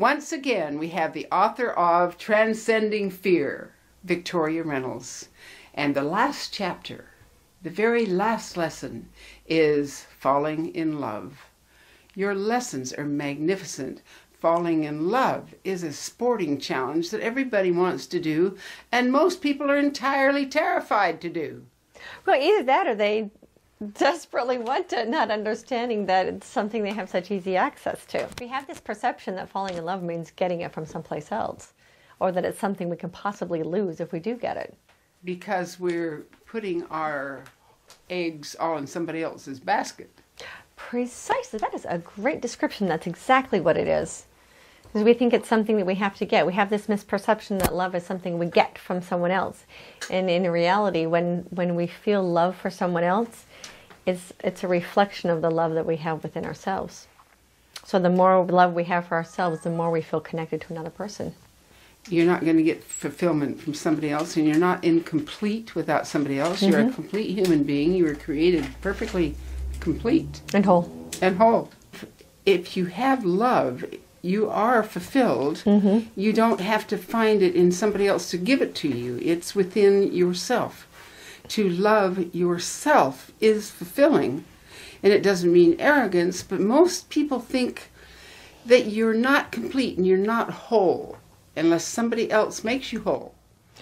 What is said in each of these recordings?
Once again, we have the author of Transcending Fear, Victoria Reynolds. And the last chapter, the very last lesson, is falling in love. Your lessons are magnificent. Falling in love is a sporting challenge that everybody wants to do, and most people are entirely terrified to do. Well, either that or they desperately want it, not understanding that it's something they have such easy access to. We have this perception that falling in love means getting it from someplace else, or that it's something we can possibly lose if we do get it. Because we're putting our eggs all in somebody else's basket. Precisely. That is a great description. That's exactly what it is. Because we think it's something that we have to get. We have this misperception that love is something we get from someone else. And in reality, when we feel love for someone else, it's a reflection of the love that we have within ourselves. So the more love we have for ourselves, the more we feel connected to another person. You're not going to get fulfillment from somebody else, and you're not incomplete without somebody else. You're a complete human being. You were created perfectly complete. And whole. And whole. If you have love, you are fulfilled. You don't have to find it in somebody else to give it to you. It's within yourself. To love yourself is fulfilling. And it doesn't mean arrogance, but most people think that you're not complete and you're not whole unless somebody else makes you whole.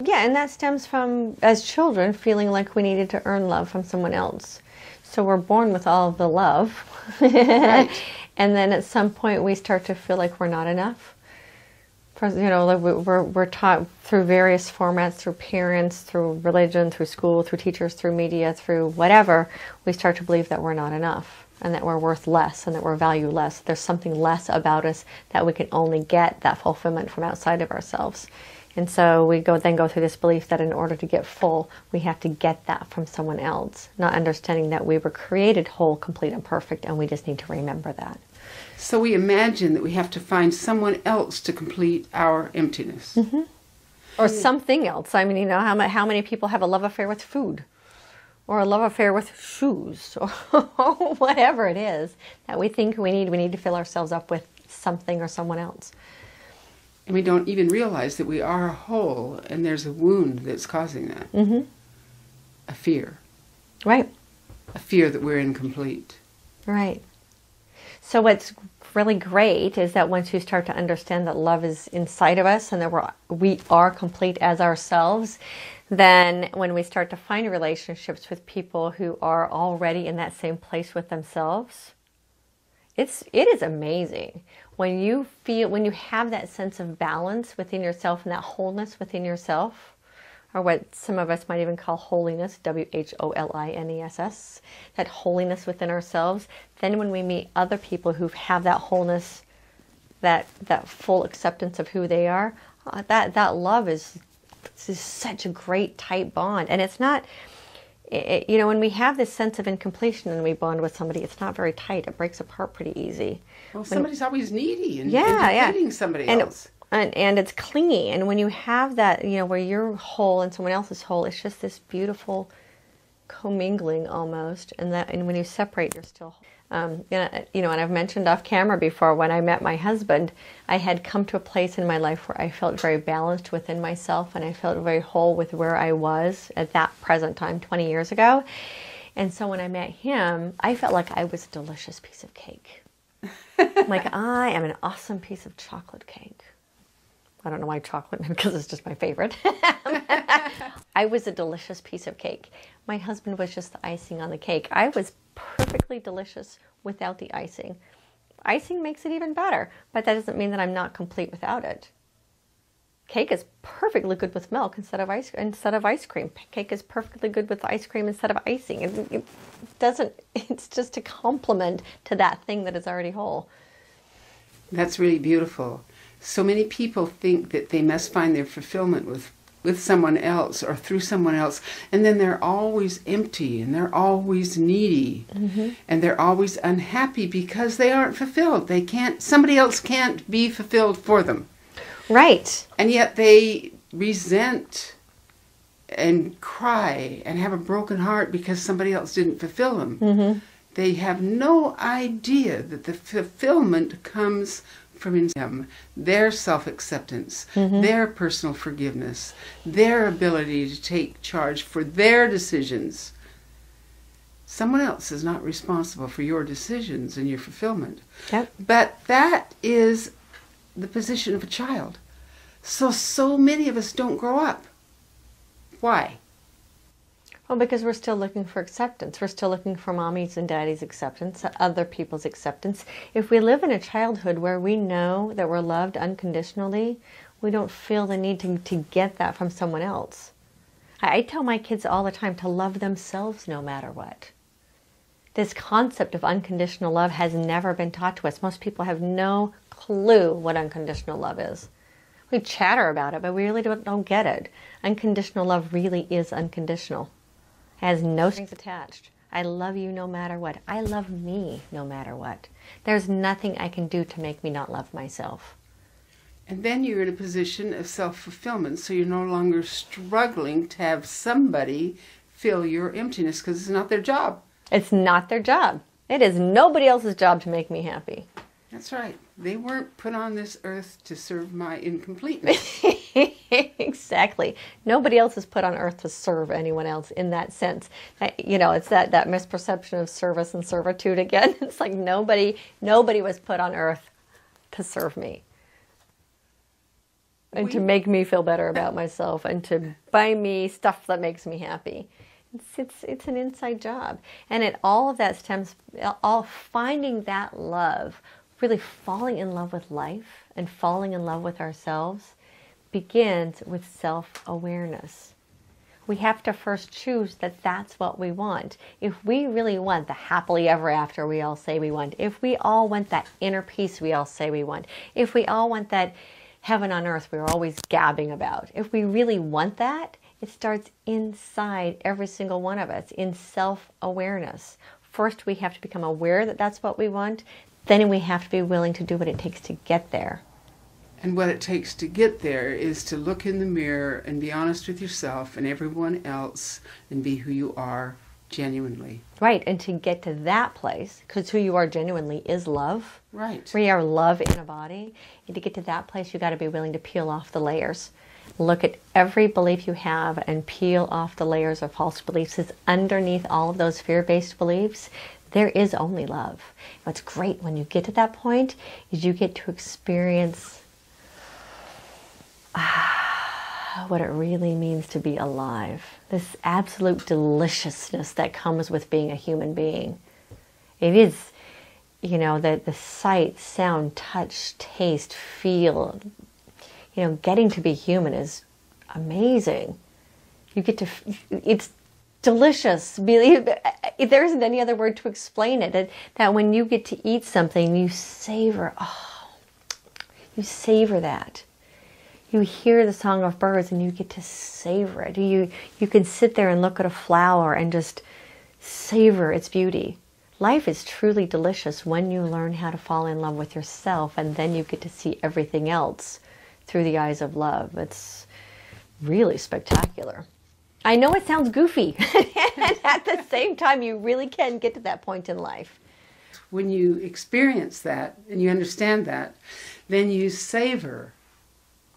Yeah, and that stems from, as children, feeling like we needed to earn love from someone else. So we're born with all of the love. Right. And then at some point we start to feel like we're not enough. Like we're taught through various formats, through parents, through religion, through school, through teachers, through media, through whatever, we start to believe that we're not enough and that we're worth less and that we're valued less. There's something less about us, that we can only get that fulfillment from outside of ourselves. And so we then go through this belief that in order to get full, we have to get that from someone else, not understanding that we were created whole, complete, and perfect, and we just need to remember that. So we imagine that we have to find someone else to complete our emptiness. Or something else. I mean, how many people have a love affair with food? Or a love affair with shoes? Or whatever it is that we think we need to fill ourselves up with something or someone else. And we don't even realize that we are whole and there's a wound that's causing that. A fear. Right. A fear that we're incomplete. Right. So what's really great is that once you start to understand that love is inside of us and that we are complete as ourselves, then when we start to find relationships with people who are already in that same place with themselves, it is amazing. When you have that sense of balance within yourself and that wholeness within yourself, or what some of us might even call holiness, WHOLINESS, that holiness within ourselves, then when we meet other people who have that wholeness, that full acceptance of who they are, that love is such a great tight bond. And it's not, when we have this sense of incompletion and we bond with somebody, it's not very tight. It breaks apart pretty easy. Well, somebody's always needy and depleting somebody else. And it's clingy. And when you have that, where you're whole and someone else is whole, it's just this beautiful commingling almost. And when you separate, you're still whole. And I've mentioned off camera before, when I met my husband, I had come to a place in my life where I felt very balanced within myself and I felt very whole with where I was at that present time 20 years ago. And so when I met him, I felt like I was a delicious piece of cake. Like I am an awesome piece of chocolate cake. I don't know why chocolate, because it's just my favorite. I was a delicious piece of cake. My husband was just the icing on the cake. I was perfectly delicious without the icing. Icing makes it even better, but that doesn't mean that I'm not complete without it. Cake is perfectly good with milk instead of ice cream. Cake is perfectly good with ice cream instead of icing. It's just a complement to that thing that is already whole. That's really beautiful. So many people think that they must find their fulfillment with someone else or through someone else, and then they're always empty and they're always needy and they're always unhappy because they aren't fulfilled. Somebody else can't be fulfilled for them. Right. And yet they resent and cry and have a broken heart because somebody else didn't fulfill them. They have no idea that the fulfillment comes from them, their self-acceptance, their personal forgiveness, their ability to take charge for their decisions. Someone else is not responsible for your decisions and your fulfillment. Yep. But that is the position of a child. So many of us don't grow up. Why? Well, because we're still looking for acceptance. We're still looking for mommy's and daddy's acceptance, other people's acceptance. If we live in a childhood where we know that we're loved unconditionally, we don't feel the need to get that from someone else. I tell my kids all the time to love themselves no matter what. This concept of unconditional love has never been taught to us. Most people have no clue what unconditional love is. We chatter about it, but we really don't get it. Unconditional love really is unconditional. It has no strings attached. I love you no matter what. I love me no matter what. There's nothing I can do to make me not love myself. And then you're in a position of self-fulfillment, so you're no longer struggling to have somebody fill your emptiness because it's not their job. It's not their job. It is nobody else's job to make me happy. That's right. They weren't put on this earth to serve my incompleteness. Exactly. Nobody else is put on earth to serve anyone else in that sense. It's that misperception of service and servitude again. It's like nobody was put on earth to serve me. And to make me feel better about myself and to buy me stuff that makes me happy. It's an inside job. And all of that stems, all finding that love, really falling in love with life and falling in love with ourselves begins with self-awareness. We have to first choose that that's what we want. If we really want the happily ever after we all say we want, if we all want that inner peace we all say we want, if we all want that heaven on earth we're always gabbing about, if we really want that, it starts inside every single one of us, in self-awareness. First, we have to become aware that that's what we want. Then we have to be willing to do what it takes to get there. And what it takes to get there is to look in the mirror and be honest with yourself and everyone else and be who you are genuinely. Right, and to get to that place, because who you are genuinely is love. Right. We are love in a body. And to get to that place, you got to be willing to peel off the layers. Look at every belief you have and peel off the layers of false beliefs. It's underneath all of those fear-based beliefs. There is only love. What's great when you get to that point is you get to experience what it really means to be alive. This absolute deliciousness that comes with being a human being. It is, the sight, sound, touch, taste, feel. Getting to be human is amazing. You get to, it's delicious. There isn't any other word to explain it. That when you get to eat something, you savor, you savor that. You hear the song of birds and you get to savor it. You can sit there and look at a flower and just savor its beauty. Life is truly delicious when you learn how to fall in love with yourself, and then you get to see everything else through the eyes of love. It's really spectacular. I know it sounds goofy, and at the same time, you really can get to that point in life. When you experience that and you understand that, then you savor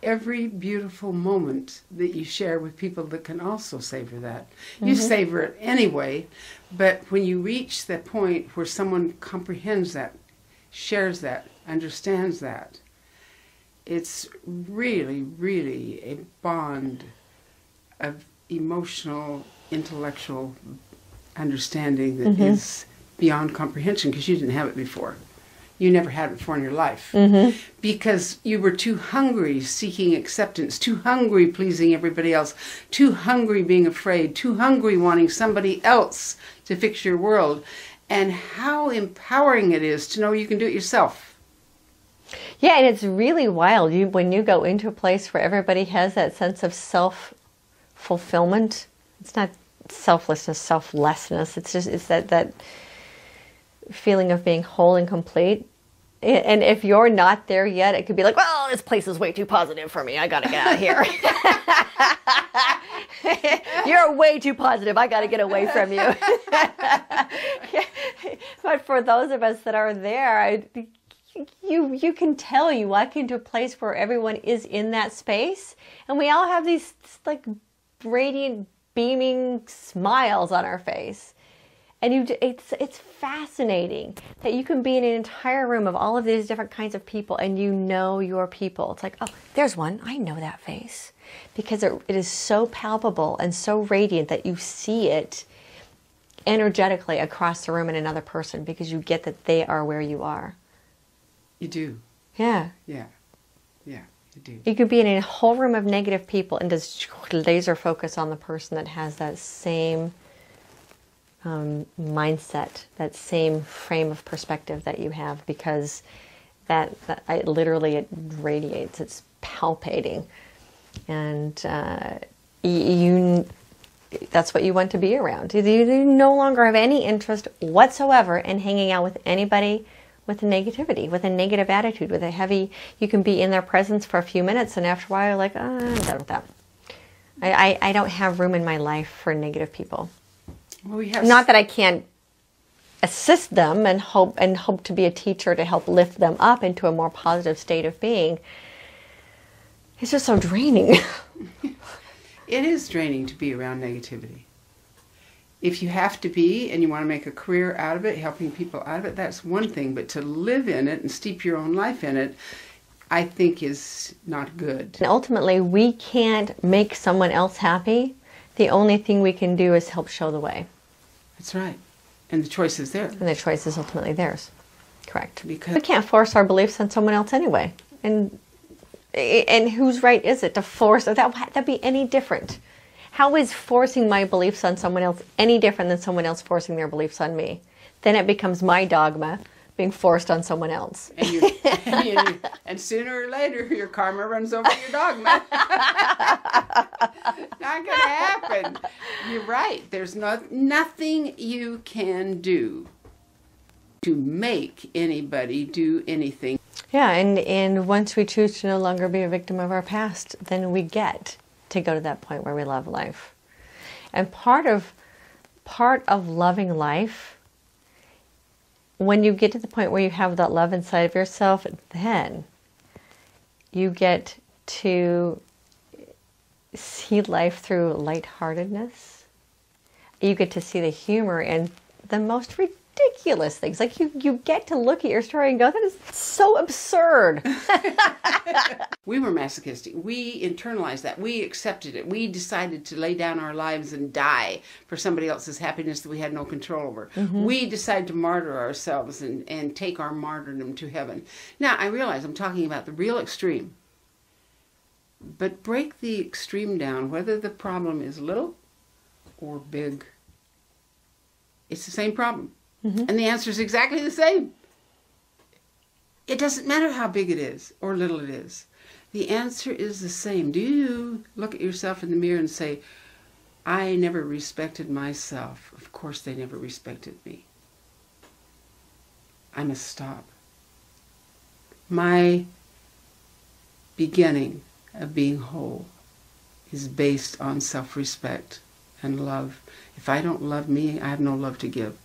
every beautiful moment that you share with people that can also savor that. You savor it anyway, but when you reach that point where someone comprehends that, shares that, understands that, it's really, really a bond of emotional, intellectual understanding that is beyond comprehension, because you didn't have it before. You never had it before in your life. Because you were too hungry seeking acceptance, too hungry pleasing everybody else, too hungry being afraid, too hungry wanting somebody else to fix your world. And how empowering it is to know you can do it yourself. Yeah, and it's really wild. When you go into a place where everybody has that sense of self-fulfillment, it's not selflessness, selflessness. It's that feeling of being whole and complete. And if you're not there yet, it could be like, well, this place is way too positive for me. I got to get out of here. You're way too positive. I got to get away from you. But for those of us that are there, you can tell you walk into a place where everyone is in that space, and we all have these like radiant, beaming smiles on our face. And it's fascinating that you can be in an entire room of all of these different kinds of people, and you know your people. It's like, oh, there's one. I know that face. Because it is so palpable and so radiant that you see it energetically across the room in another person, because you get that they are where you are. You do. Yeah. Yeah. Yeah, you do. You could be in a whole room of negative people and just laser focus on the person that has that same mindset, that same frame of perspective that you have, because that literally it radiates, it's palpating, and that's what you want to be around. You no longer have any interest whatsoever in hanging out with anybody with negativity, with a negative attitude, with a heavy. You can be in their presence for a few minutes, and after a while you're like, oh, I'm done with that. I don't have room in my life for negative people. Well, we have not that I can't assist them and hope to be a teacher to help lift them up into a more positive state of being. It's just so draining. It is draining to be around negativity. If you have to be and you want to make a career out of it, helping people out of it, that's one thing. But to live in it and steep your own life in it, I think is not good. And ultimately, we can't make someone else happy. The only thing we can do is help show the way. That's right. And the choice is there. And the choice is ultimately theirs. Correct. Because we can't force our beliefs on someone else anyway. And whose right is it to force? That'd be any different. How is forcing my beliefs on someone else any different than someone else forcing their beliefs on me? Then it becomes my dogma being forced on someone else. And sooner or later, your karma runs over your dogma. Not going to happen. You're right. There's nothing you can do to make anybody do anything. Yeah, and once we choose to no longer be a victim of our past, then we get to go to that point where we love life. And part of loving life, when you get to the point where you have that love inside of yourself, then you get to see life through lightheartedness. You get to see the humor in the most ridiculous things. Like you get to look at your story and go, that is so absurd. We were masochistic. We internalized that. We accepted it. We decided to lay down our lives and die for somebody else's happiness that we had no control over. Mm-hmm. We decided to martyr ourselves and take our martyrdom to heaven. Now, I realize I'm talking about the real extreme. But break the extreme down, whether the problem is little or big. It's the same problem. Mm-hmm. And the answer is exactly the same. It doesn't matter how big it is or little it is. The answer is the same. Do you look at yourself in the mirror and say, I never respected myself. Of course they never respected me. I must stop. My beginning of being whole is based on self-respect and love. If I don't love me, I have no love to give.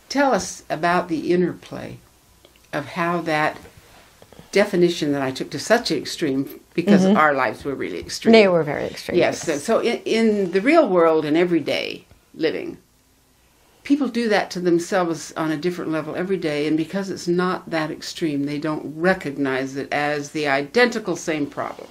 Tell us about the interplay of how that definition that I took to such an extreme, because mm-hmm. our lives were really extreme. They were very extreme. Yes. So in the real world and everyday living, people do that to themselves on a different level every day, and because it's not that extreme, they don't recognize it as the identical same problem.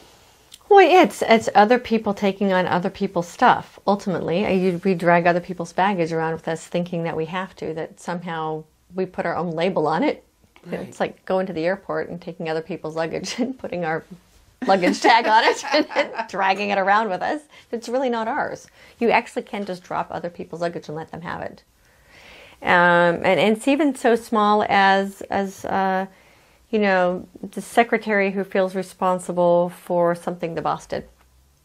Well, it's other people taking on other people's stuff. Ultimately, we drag other people's baggage around with us, thinking that we have to, that somehow we put our own label on it. Right. It's like going to the airport and taking other people's luggage and putting our luggage tag on it and dragging it around with us. It's really not ours. You actually can just drop other people's luggage and let them have it. And it's even so small as the secretary who feels responsible for something the boss did.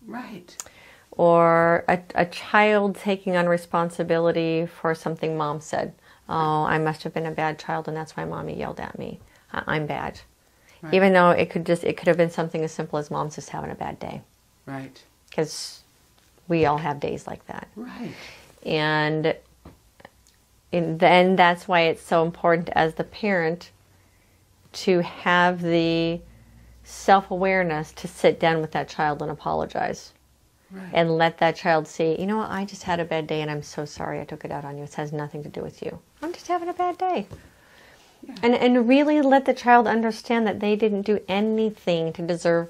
Right. Or a child taking on responsibility for something mom said. Oh, I must have been a bad child and that's why mommy yelled at me. I'm bad. Right. Even though it could have been something as simple as mom's just having a bad day. Right. Because we all have days like that. Right. And And then that's why it's so important as the parent to have the self-awareness to sit down with that child and apologize. Right. And let that child see, you know what, I just had a bad day and I'm so sorry I took it out on you. It has nothing to do with you. I'm just having a bad day. Yeah. And really let the child understand that they didn't do anything to deserve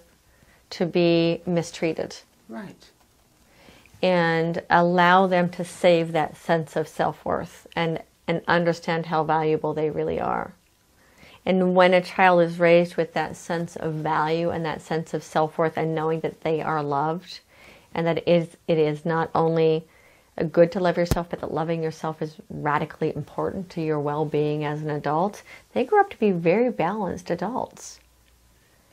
to be mistreated. Right. And allow them to save that sense of self-worth and understand how valuable they really are. And when a child is raised with that sense of value and that sense of self-worth and knowing that they are loved, and that it is not only good to love yourself, but that loving yourself is radically important to your well-being as an adult, they grow up to be very balanced adults.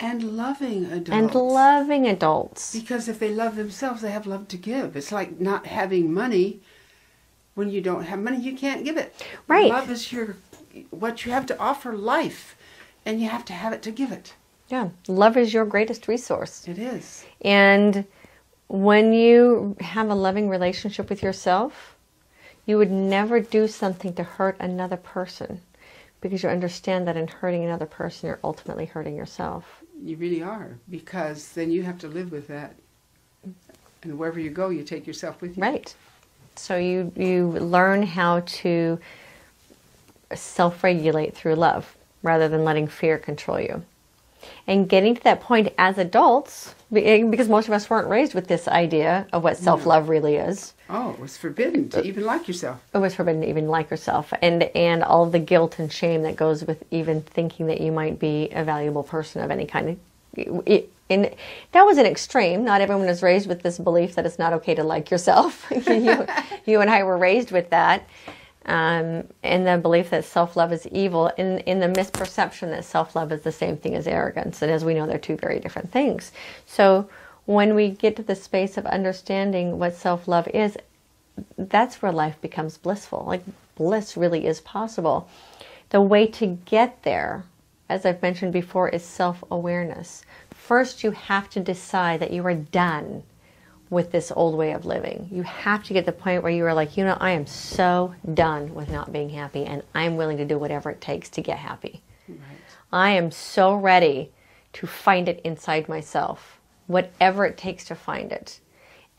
And loving adults. And loving adults. Because if they love themselves, they have love to give. It's like not having money. When you don't have money, you can't give it. Right. Love is what you have to offer life, and you have to have it to give it. Yeah. Love is your greatest resource. It is. And when you have a loving relationship with yourself, you would never do something to hurt another person, because you understand that in hurting another person, you're ultimately hurting yourself. You really are, because then you have to live with that. And wherever you go, you take yourself with you. Right. So you learn how to self-regulate through love rather than letting fear control you. And getting to that point as adults, because most of us weren't raised with this idea of what self-love really is. Oh, it was forbidden to even like yourself. It was forbidden to even like yourself. And all the guilt and shame that goes with even thinking that you might be a valuable person of any kind. And that was an extreme. Not everyone is raised with this belief that it's not okay to like yourself. You and I were raised with that. And the belief that self-love is evil, in the misperception that self-love is the same thing as arrogance. And as we know, they're two very different things. So when we get to the space of understanding what self-love is, that's where life becomes blissful. Like, bliss really is possible. The way to get there, as I've mentioned before, is self-awareness. First, you have to decide that you are done with this old way of living. You have to get to the point where you are like, you know, I am so done with not being happy, and I'm willing to do whatever it takes to get happy. Right. I am so ready to find it inside myself, whatever it takes to find it.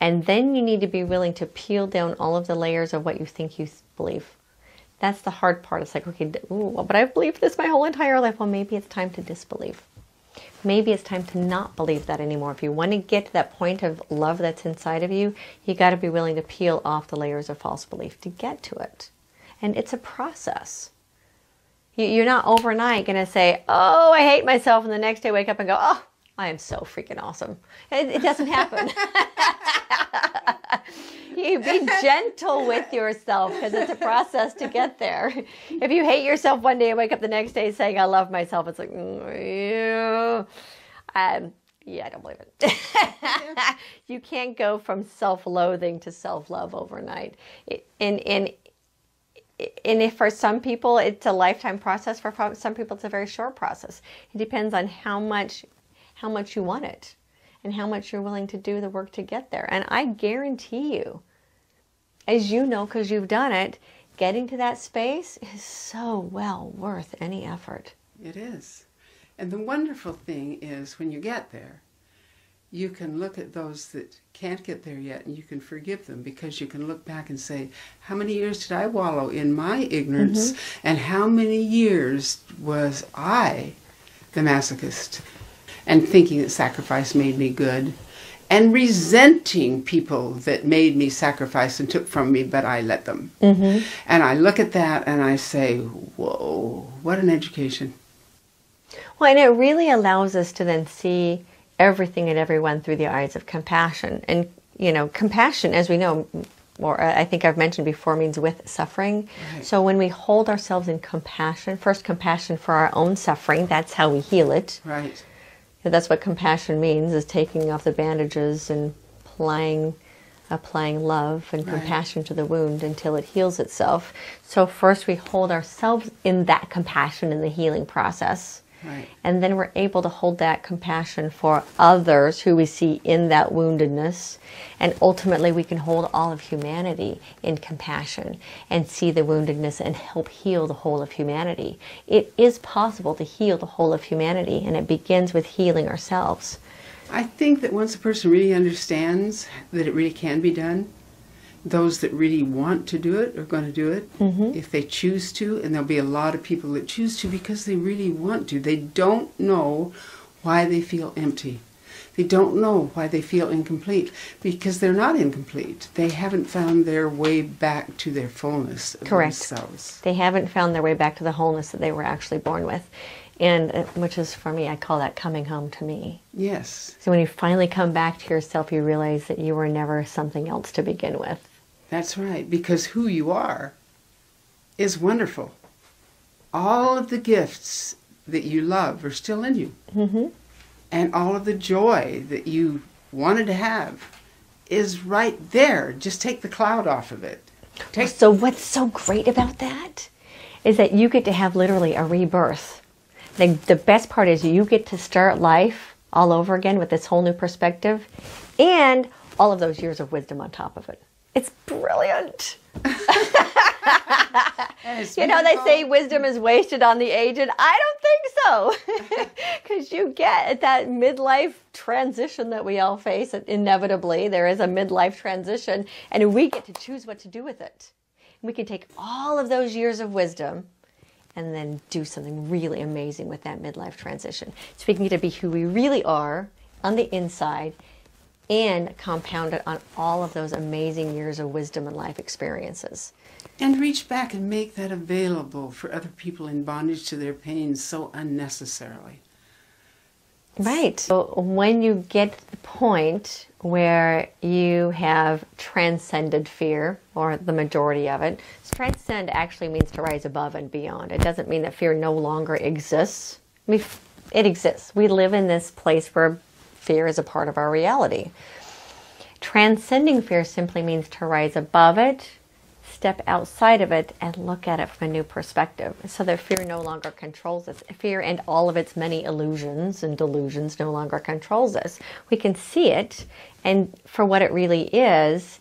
And then you need to be willing to peel down all of the layers of what you think you believe. That's the hard part. It's like, okay, but I've believed this my whole entire life. Well, maybe it's time to disbelieve. Maybe it's time to not believe that anymore. If you want to get to that point of love that's inside of you, you got to be willing to peel off the layers of false belief to get to it. And it's a process. You're not overnight going to say, oh, I hate myself, and the next day wake up and go, oh, I am so freaking awesome. It doesn't happen. You be gentle with yourself, because it's a process to get there. If you hate yourself one day and wake up the next day saying, I love myself, it's like, yeah, I don't believe it. You can't go from self-loathing to self-love overnight. And if for some people it's a lifetime process, for some people it's a very short process. It depends on how much you want it and how much you're willing to do the work to get there. And I guarantee you, as you know, because you've done it, getting to that space is so well worth any effort. It is. And the wonderful thing is, when you get there, you can look at those that can't get there yet, and you can forgive them, because you can look back and say, how many years did I wallow in my ignorance, and how many years was I the masochist, and thinking that sacrifice made me good, and resenting people that made me sacrifice and took from me, but I let them. And I look at that and I say, whoa, what an education. Well, and it really allows us to then see everything and everyone through the eyes of compassion. And, you know, compassion, as we know, or I think I've mentioned before, means with suffering. Right. So when we hold ourselves in compassion, first compassion for our own suffering, that's how we heal it. Right. That's what compassion means, is taking off the bandages and applying love and compassion to the wound until it heals itself. So first we hold ourselves in that compassion in the healing process. Right. And then we're able to hold that compassion for others who we see in that woundedness. And ultimately we can hold all of humanity in compassion and see the woundedness and help heal the whole of humanity. It is possible to heal the whole of humanity, and it begins with healing ourselves. I think that once a person really understands that it really can be done, those that really want to do it are going to do it if they choose to, and there'll be a lot of people that choose to because they really want to. They don't know why they feel empty. They don't know why they feel incomplete because they're not incomplete. They haven't found their way back to their fullness of themselves. They haven't found their way back to the wholeness that they were actually born with. And which is, for me, I call that coming home to me. Yes. So when you finally come back to yourself, you realize that you were never something else to begin with. That's right, because who you are is wonderful. All of the gifts that you love are still in you. And all of the joy that you wanted to have is right there. Just take the cloud off of it. So what's so great about that is that you get to have literally a rebirth. The best part is you get to start life all over again with this whole new perspective and all of those years of wisdom on top of it. It's brilliant. You know, they say wisdom is wasted on the aged. I don't think so. Because you get that midlife transition that we all face. Inevitably, there is a midlife transition. And we get to choose what to do with it. We can take all of those years of wisdom and then do something really amazing with that midlife transition. So we can get to be who we really are on the inside and compound it on all of those amazing years of wisdom and life experiences. And reach back and make that available for other people in bondage to their pain so unnecessarily. Right. So when you get to the point where you have transcended fear, or the majority of it, transcend actually means to rise above and beyond. It doesn't mean that fear no longer exists. I mean, it exists. We live in this place where fear is a part of our reality. Transcending fear simply means to rise above it, step outside of it, and look at it from a new perspective, so that fear no longer controls us. Fear and all of its many illusions and delusions no longer controls us. We can see it and for what it really is,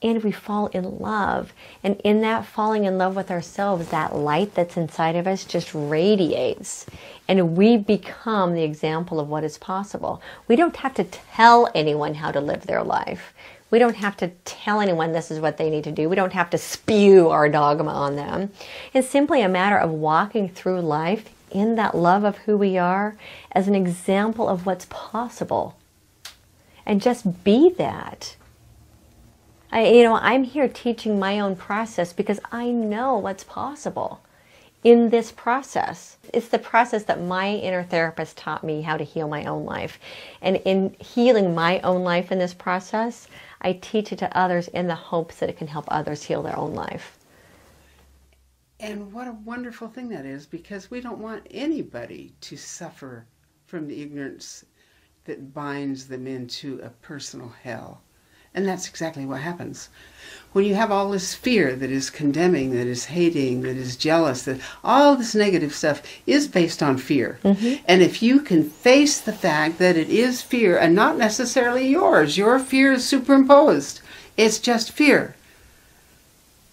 and we fall in love. And in that falling in love with ourselves, that light that's inside of us just radiates. And we become the example of what is possible. We don't have to tell anyone how to live their life. We don't have to tell anyone this is what they need to do. We don't have to spew our dogma on them. It's simply a matter of walking through life in that love of who we are as an example of what's possible. And just be that. I'm here teaching my own process because I know what's possible in this process. It's the process that my inner therapist taught me how to heal my own life. And in healing my own life in this process, I teach it to others in the hopes that it can help others heal their own life. And what a wonderful thing that is, because we don't want anybody to suffer from the ignorance that binds them into a personal hell. And that's exactly what happens. When you have all this fear that is condemning, that is hating, that is jealous, that all this negative stuff is based on fear. And if you can face the fact that it is fear and not necessarily yours, your fear is superimposed. It's just fear.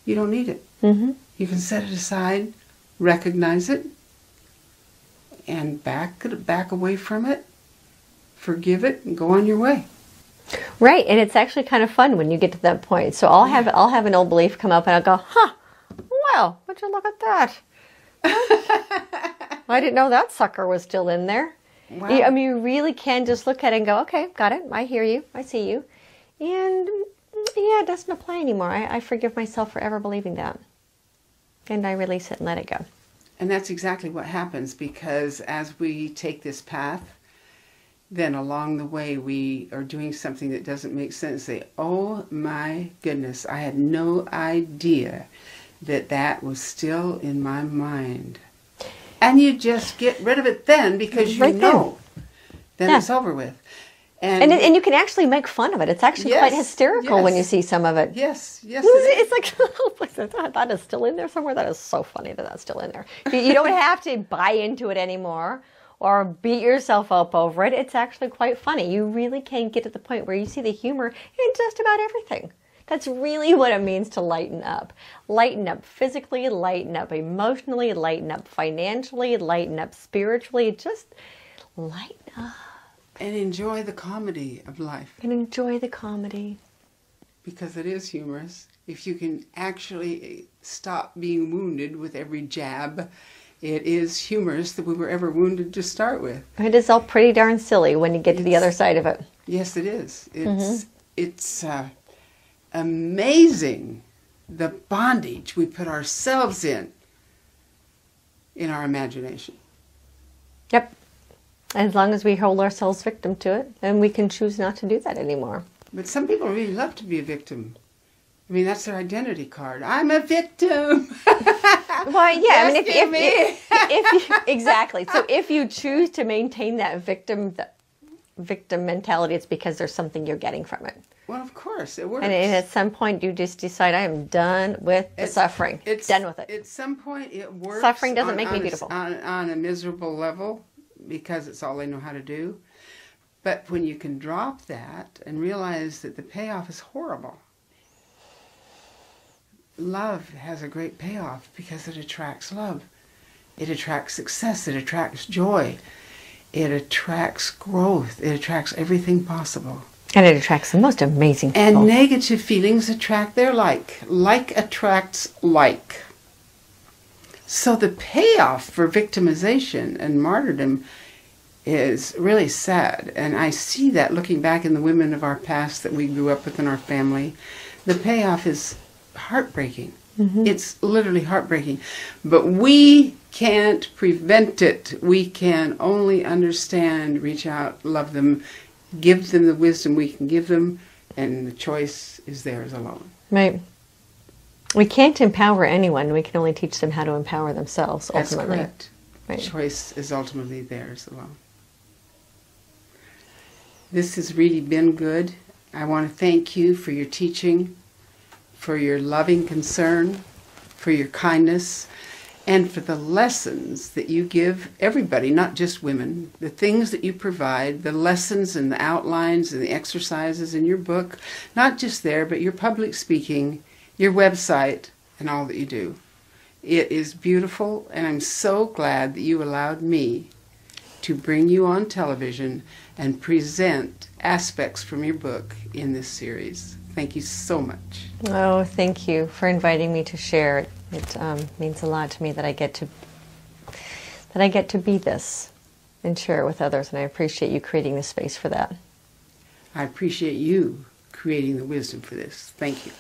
You don't need it. You can set it aside, recognize it, and back away from it, forgive it, and go on your way. Right, and it's actually kind of fun when you get to that point. So I'll have an old belief come up and I'll go, well, would you look at that? I didn't know that sucker was still in there. Wow. I mean, you really can just look at it and go, okay, got it, I hear you, I see you. And yeah, it doesn't apply anymore. I forgive myself for ever believing that. And I release it and let it go. And that's exactly what happens, because as we take this path, then along the way we are doing something that doesn't make sense. Say, oh my goodness, I had no idea that that was still in my mind. And you just get rid of it then, because you know then it's over with. And you can actually make fun of it. It's actually quite hysterical when you see some of it. Yes. It's like, that is still in there somewhere. That is so funny that that's still in there. You don't have to buy into it anymore or beat yourself up over it. It's actually quite funny. You really can get to the point where you see the humor in just about everything. That's really what it means to lighten up. Lighten up physically, lighten up emotionally, lighten up financially, lighten up spiritually. Just lighten up. And enjoy the comedy of life. And enjoy the comedy. Because it is humorous. If you can actually stop being wounded with every jab, it is humorous that we were ever wounded to start with. It is all pretty darn silly when you get to the other side of it. Yes, it is. It's amazing the bondage we put ourselves in our imagination. Yep. As long as we hold ourselves victim to it, and we can choose not to do that anymore. But some people really love to be a victim. I mean, that's their identity card. I'm a victim. Well, yeah. I mean, if you, exactly. So if you choose to maintain that victim mentality, it's because there's something you're getting from it. Well, of course, it works. And at some point, you just decide, I am done with the suffering. Done with it. At some point, it works. Suffering doesn't make me beautiful. On a miserable level, because it's all they know how to do. But when you can drop that and realize that the payoff is horrible, love has a great payoff because it attracts love. It attracts success. It attracts joy. It attracts growth. It attracts everything possible. And it attracts the most amazing people. And negative feelings attract their like. Like attracts like. So the payoff for victimization and martyrdom is really sad. And I see that looking back in the women of our past that we grew up with in our family. The payoff is heartbreaking. Mm-hmm. It's literally heartbreaking. But we can't prevent it. We can only understand, reach out, love them, give them the wisdom we can give them, and the choice is theirs alone. Right. We can't empower anyone. We can only teach them how to empower themselves, ultimately. That's correct. Right. Choice is ultimately theirs alone. This has really been good. I want to thank you for your teaching, for your loving concern, for your kindness, and for the lessons that you give everybody, not just women, the things that you provide, the lessons and the outlines and the exercises in your book, not just there, but your public speaking, your website, and all that you do. It is beautiful, and I'm so glad that you allowed me to bring you on television and present aspects from your book in this series. Thank you so much. Oh, thank you for inviting me to share it. It means a lot to me that I get to be this and share it with others, and I appreciate you creating the space for that. I appreciate you creating the wisdom for this. Thank you.